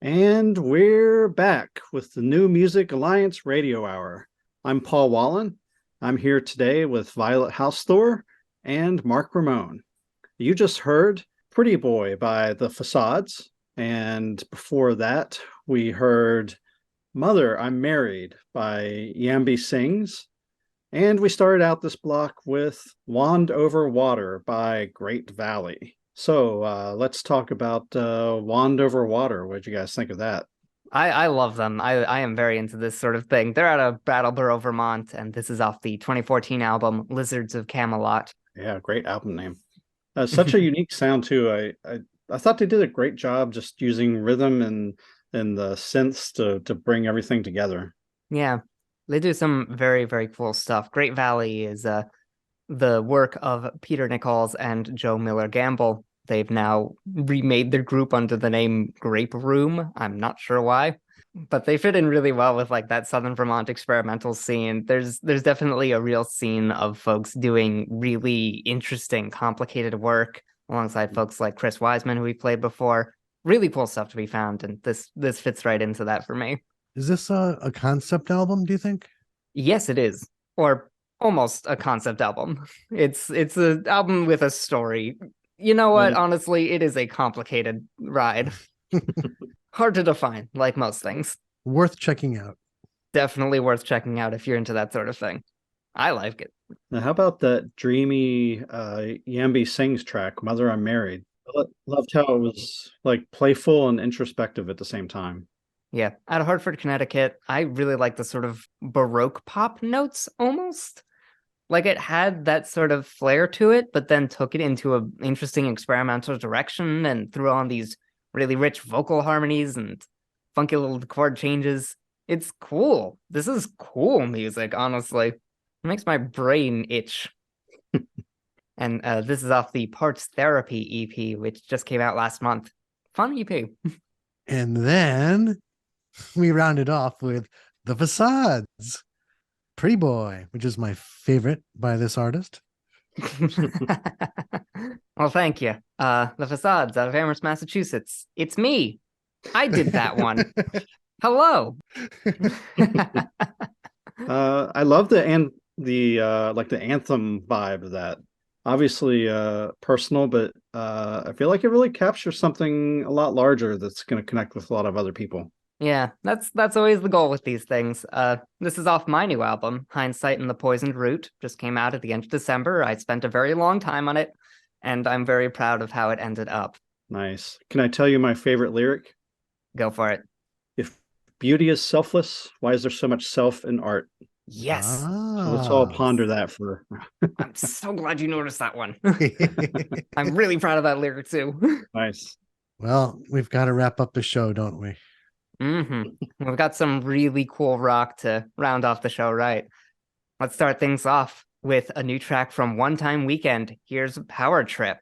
And we're back with the new music Aliiance Radio Hour. I'm Paul Wallen. I'm here today with Violet Hausthor and Mark Ramone. You just heard Pretty Boy by the Facades. And before that, we heard Mother, I'm Married by Yambi Sings. And we started out this block with Wand Over Water by Great Valley. So let's talk about Wand Over Water. What did you guys think of that? I love them. I am very into this sort of thing. They're out of Brattleboro, Vermont, and this is off the 2014 album Lizards of Camelot. Yeah, great album name. Such a unique sound too. I thought they did a great job just using rhythm and the synths to bring everything together. Yeah, they do some very, very cool stuff. Great Valley is the work of Peter Nichols and Joe Miller Gamble. They've now remade their group under the name Grape Room. I'm not sure why, but they fit in really well with like that Southern Vermont experimental scene. There's definitely a real scene of folks doing really interesting, complicated work alongside folks like Chris Wiseman, who we played before. Really cool stuff to be found, and this fits right into that for me. Is this a concept album, do you think? Yes, it is. Or almost a concept album. It's an album with a story. You know what? Honestly, it is a complicated ride. Hard to define, like most things. Worth checking out. Definitely worth checking out if you're into that sort of thing. I like it. Now, how about that dreamy Yambi Sings track, Mother, I'm Married? I loved how it was like playful and introspective at the same time. Yeah, out of Hartford, Connecticut, I really like the sort of Baroque pop notes almost. Like it had that sort of flair to it, but then took it into an interesting experimental direction and threw on these really rich vocal harmonies and funky little chord changes. It's cool. This is cool music, honestly. It makes my brain itch. And this is off the Parts Therapy EP, which just came out last month. Fun EP. And then we rounded off with The Facades. Pretty Boy, which is my favorite by this artist. Well, thank you. The Facades out of Amherst, Massachusetts. It's me. I did that one. Hello. I love the anthem vibe of that. Obviously personal, but I feel like it really captures something a lot larger that's going to connect with a lot of other people. Yeah, that's always the goal with these things. This is off my new album, Hindsight and the Poisoned Root. Just came out at the end of December. I spent a very long time on it, and I'm very proud of how it ended up. Nice. Can I tell you my favorite lyric? Go for it. If beauty is selfless, why is there so much self in art? Yes. So let's all ponder that for... I'm so glad you noticed that one. I'm really proud of that lyric, too. Nice. Well, we've got to wrap up the show, don't we? We've got some really cool rock to round off the show, right? Let's start things off with a new track from One Time Weekend. Here's Power Trip.